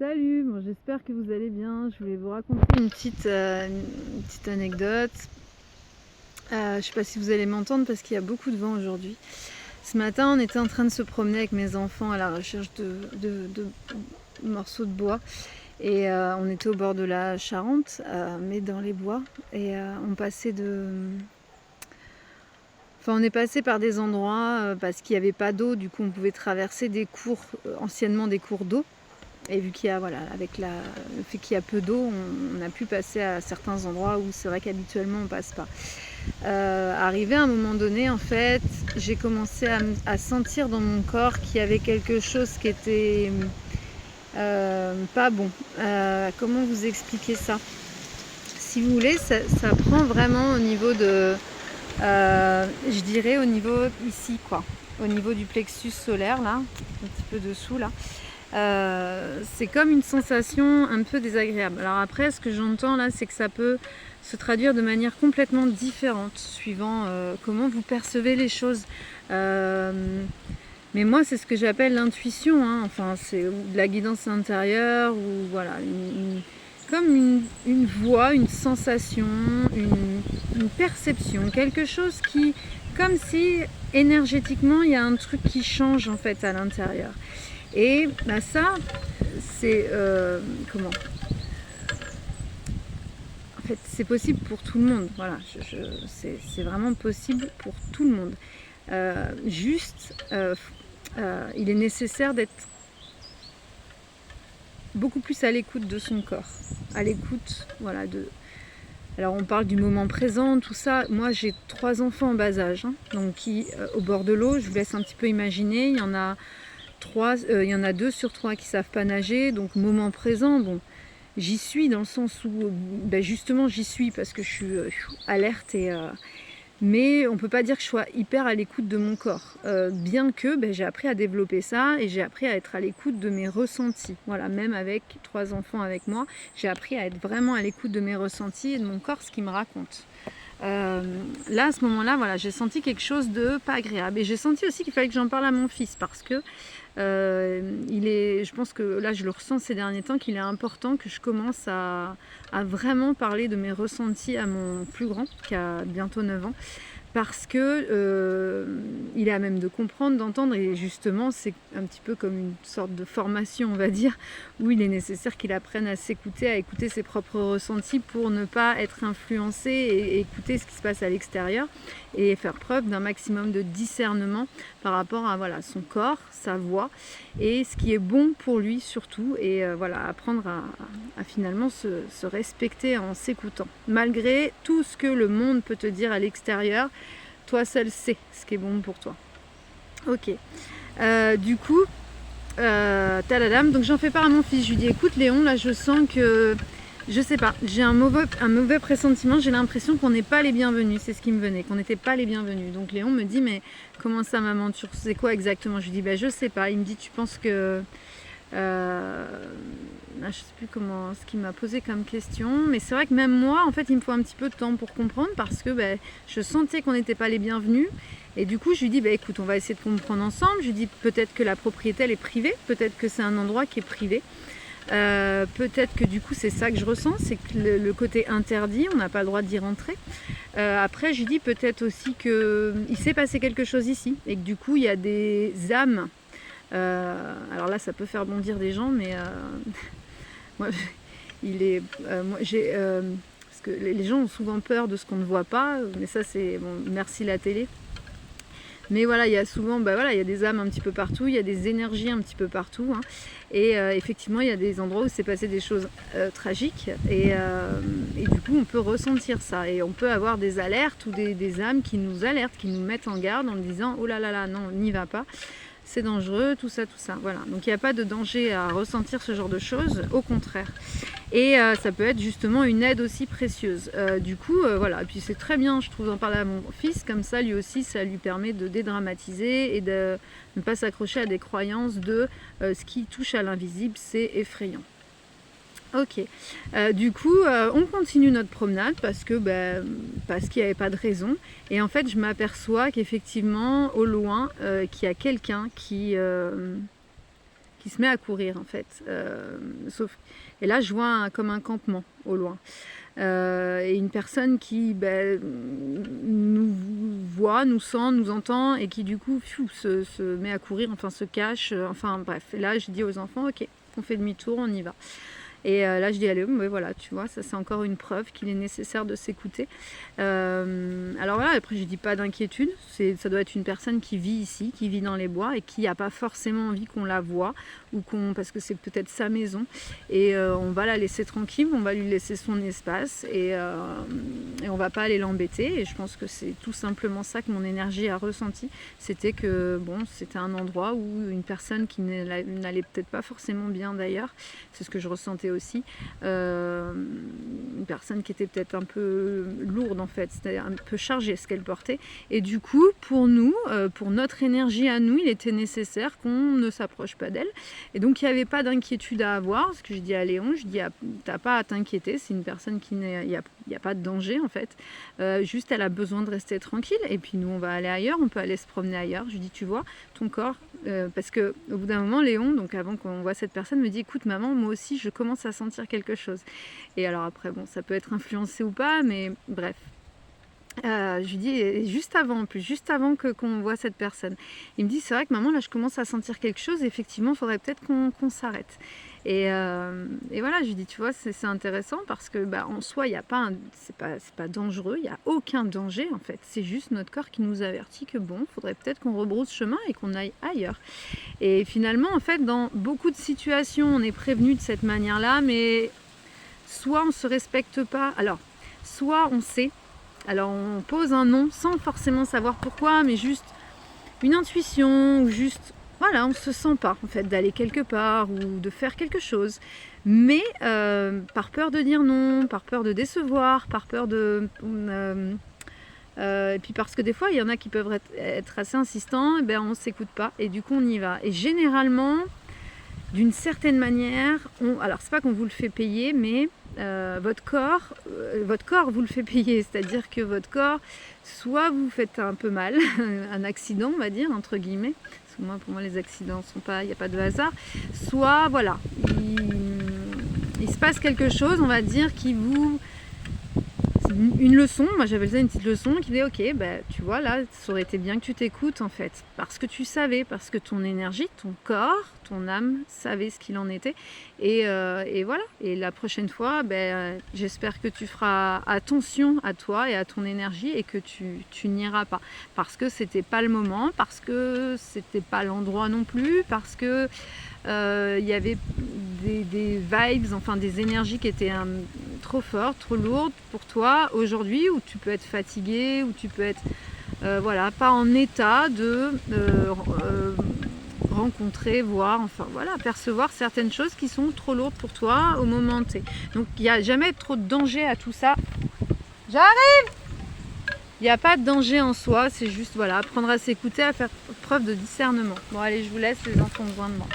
Salut, bon, j'espère que vous allez bien. Je voulais vous raconter une petite anecdote. Je sais pas si vous allez m'entendre parce qu'il y a beaucoup de vent aujourd'hui. Ce matin, on était en train de se promener avec mes enfants à la recherche de morceaux de bois. Et on était au bord de la Charente, mais dans les bois. Et on est passé par des endroits parce qu'il n'y avait pas d'eau. Du coup, on pouvait traverser des cours, anciennement des cours d'eau. Et vu qu'il y a, avec le fait qu'il y a peu d'eau, on a pu passer à certains endroits où c'est vrai qu'habituellement on passe pas. Arrivé à un moment donné, en fait, j'ai commencé à sentir dans mon corps qu'il y avait quelque chose qui était pas bon. Comment vous expliquer ça? Si vous voulez, ça prend vraiment au niveau de, je dirais au niveau ici, quoi, au niveau du plexus solaire là, un petit peu dessous là. C'est comme une sensation un peu désagréable. Alors après, ce que j'entends là, c'est que ça peut se traduire de manière complètement différente, suivant comment vous percevez les choses. Mais moi, c'est ce que j'appelle l'intuition, hein. Enfin, c'est de la guidance intérieure, ou voilà, comme une voix, une sensation, une perception, quelque chose qui, comme si énergétiquement, il y a un truc qui change en fait à l'intérieur. Et ça, c'est comment? En fait, c'est possible pour tout le monde. Voilà, c'est vraiment possible pour tout le monde. Il est nécessaire d'être beaucoup plus à l'écoute de son corps, à l'écoute, voilà. Alors on parle du moment présent, tout ça. Moi, j'ai 3 enfants en bas âge, hein, donc qui au bord de l'eau. Je vous laisse un petit peu imaginer. Il y en a 2 sur 3 qui savent pas nager, donc moment présent, bon, j'y suis dans le sens où, justement, j'y suis parce que je suis alerte mais on peut pas dire que je sois hyper à l'écoute de mon corps, bien que j'ai appris à développer ça et j'ai appris à être à l'écoute de mes ressentis. Voilà, même avec 3 enfants avec moi, j'ai appris à être vraiment à l'écoute de mes ressentis et de mon corps, ce qu'il me raconte. Là, à ce moment-là, voilà, j'ai senti quelque chose de pas agréable. Et j'ai senti aussi qu'il fallait que j'en parle à mon fils parce que je pense que là, je le ressens ces derniers temps, qu'il est important que je commence à vraiment parler de mes ressentis à mon plus grand, qui a bientôt 9 ans. Parce que il est à même de comprendre, d'entendre, et justement c'est un petit peu comme une sorte de formation, on va dire, où il est nécessaire qu'il apprenne à s'écouter, à écouter ses propres ressentis pour ne pas être influencé et écouter ce qui se passe à l'extérieur et faire preuve d'un maximum de discernement par rapport à son corps, sa voix et ce qui est bon pour lui surtout, et apprendre à finalement se respecter en s'écoutant. Malgré tout ce que le monde peut te dire à l'extérieur, toi seul sais ce qui est bon pour toi. Ok. Du coup, taladam, donc j'en fais part à mon fils. Je lui dis, écoute Léon, là je sens que, je sais pas, j'ai un mauvais pressentiment, j'ai l'impression qu'on n'est pas les bienvenus, c'est ce qui me venait, qu'on n'était pas les bienvenus. Donc Léon me dit, mais comment ça maman, tu sais quoi exactement? Je lui dis, je sais pas. Il me dit, tu penses que... je sais plus ce qu'il m'a posé comme question, mais c'est vrai que même moi, en fait, il me faut un petit peu de temps pour comprendre parce que je sentais qu'on n'était pas les bienvenus. Et du coup, je lui dis, écoute, on va essayer de comprendre ensemble. Je lui dis, peut-être que la propriété, elle est privée, peut-être que c'est un endroit qui est privé. Peut-être que du coup c'est ça que je ressens, c'est que le côté interdit, on n'a pas le droit d'y rentrer. Après je dis peut-être aussi qu'il s'est passé quelque chose ici et que du coup il y a des âmes. Alors là ça peut faire bondir des gens, mais moi, parce que les gens ont souvent peur de ce qu'on ne voit pas, mais ça c'est bon, merci la télé. Mais voilà, il y a souvent, il y a des âmes un petit peu partout, il y a des énergies un petit peu partout, hein. Et effectivement, il y a des endroits où s'est passé des choses tragiques et du coup, on peut ressentir ça et on peut avoir des alertes ou des âmes qui nous alertent, qui nous mettent en garde en disant oh là là là, non, n'y va pas. C'est dangereux, tout ça. Voilà. Donc il n'y a pas de danger à ressentir ce genre de choses, au contraire. Et ça peut être justement une aide aussi précieuse. Du coup, voilà. Et puis c'est très bien, je trouve, d'en parler à mon fils, comme ça, lui aussi, ça lui permet de dédramatiser et de ne pas s'accrocher à des croyances de ce qui touche à l'invisible, c'est effrayant. Ok, du coup on continue notre promenade parce qu'il n'y avait pas de raison, et en fait je m'aperçois qu'effectivement au loin qu'il y a quelqu'un qui qui se met à courir en fait. Et là je vois comme un campement au loin. Et une personne qui nous voit, nous sent, nous entend et qui du coup se met à courir, enfin se cache, enfin bref. Et là je dis aux enfants, ok, on fait demi-tour, on y va. Et là je dis allez, mais voilà, tu vois, ça c'est encore une preuve qu'il est nécessaire de s'écouter. Alors voilà, après je dis pas d'inquiétude, ça doit être une personne qui vit ici, qui vit dans les bois et qui n'a pas forcément envie qu'on la voie, parce que c'est peut-être sa maison. Et on va la laisser tranquille, on va lui laisser son espace et on va pas aller l'embêter. Et je pense que c'est tout simplement ça que mon énergie a ressenti. C'était que bon, c'était un endroit où une personne qui n'allait peut-être pas forcément bien d'ailleurs, c'est ce que je ressentais aussi, une personne qui était peut-être un peu lourde en fait, c'était un peu chargé ce qu'elle portait, et du coup pour nous, pour notre énergie à nous, il était nécessaire qu'on ne s'approche pas d'elle, et donc il n'y avait pas d'inquiétude à avoir. Ce que je dis à Léon, je dis t'as pas à t'inquiéter, c'est une personne il n'y a pas de danger en fait, juste elle a besoin de rester tranquille, et puis nous on va aller ailleurs, on peut aller se promener ailleurs. Je dis tu vois ton corps, parce que au bout d'un moment Léon, donc avant qu'on voit cette personne, me dit écoute maman, moi aussi je commence à sentir quelque chose. Et alors après bon, ça peut être influencé ou pas, mais bref, je lui dis juste avant qu'on voit cette personne, il me dit c'est vrai que maman là je commence à sentir quelque chose, et effectivement il faudrait peut-être qu'on s'arrête. Et voilà, je lui dis tu vois c'est intéressant parce que en soi il y a pas c'est pas dangereux, il n'y a aucun danger en fait, c'est juste notre corps qui nous avertit que bon, il faudrait peut-être qu'on rebrousse chemin et qu'on aille ailleurs. Et finalement en fait dans beaucoup de situations on est prévenu de cette manière là, mais soit on se respecte pas, alors soit on sait, alors on pose un nom sans forcément savoir pourquoi, mais juste une intuition, ou juste voilà, on se sent pas en fait d'aller quelque part ou de faire quelque chose, mais par peur de dire non, par peur de décevoir, par peur de et puis parce que des fois il y en a qui peuvent être assez insistants, et on s'écoute pas et du coup on y va. Et généralement d'une certaine manière, alors c'est pas qu'on vous le fait payer, mais votre corps vous le fait payer, c'est-à-dire que votre corps, soit vous faites un peu mal, un accident on va dire entre guillemets, parce que pour moi les accidents sont pas, il n'y a pas de hasard, soit voilà, il se passe quelque chose, on va dire, qui vous, une leçon, moi j'avais ça une petite leçon qui dit ok, tu vois là ça aurait été bien que tu t'écoutes en fait, parce que tu savais, parce que ton énergie, ton corps, ton âme savait ce qu'il en était, et voilà, et la prochaine fois j'espère que tu feras attention à toi et à ton énergie et que tu n'iras pas, parce que c'était pas le moment, parce que c'était pas l'endroit non plus, parce que il y avait des vibes, enfin des énergies qui étaient trop fortes, trop lourdes pour toi aujourd'hui, où tu peux être fatigué, où tu peux être voilà, pas en état de rencontrer, voir, enfin voilà, percevoir certaines choses qui sont trop lourdes pour toi au moment T. Donc il n'y a jamais trop de danger à tout ça. J'arrive! Il n'y a pas de danger en soi, c'est juste voilà, apprendre à s'écouter, à faire preuve de discernement. Bon allez, je vous laisse, les enfants ont besoin de moi.